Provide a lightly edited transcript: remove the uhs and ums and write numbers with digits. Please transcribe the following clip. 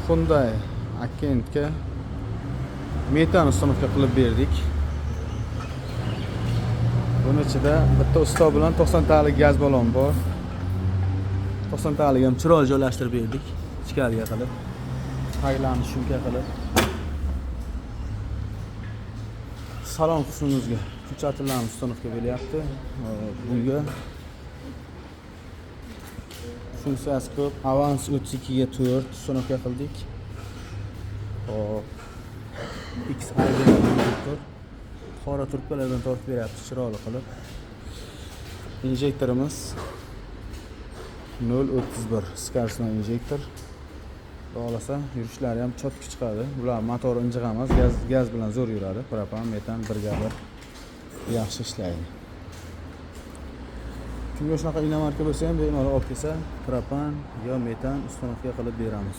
Hyundai Accent'ga metan uстановка qilib berdik. Buning ichida bitta usto bilan 90 talik gaz balon bor. 90 talik ham chiroyli joylashtirib berdik. Ichkariga qilib, taglarni shunga qilib. Salon qismimizga ko'chatirlarni uстановка berilyapti. Bunga funksiyasi ko'p. Avans 32 ga 4 uстановка qildik. Hop. XI degan qora turtkalardan tortib beryapti chiroyli qilib. Injektorimiz 0.31 Scarsman injektor. Xohlasa yurishlari ham chotki chiqadi. Bular motor injiq emas, gaz bilan zo'r yuradi. Propan, metan birga-bir yaxshi ishlaydi. Kimga shunaqa inomarka bo'lsa ham bemalol olib kelsa, propan yo metan uстановка qilib beramiz.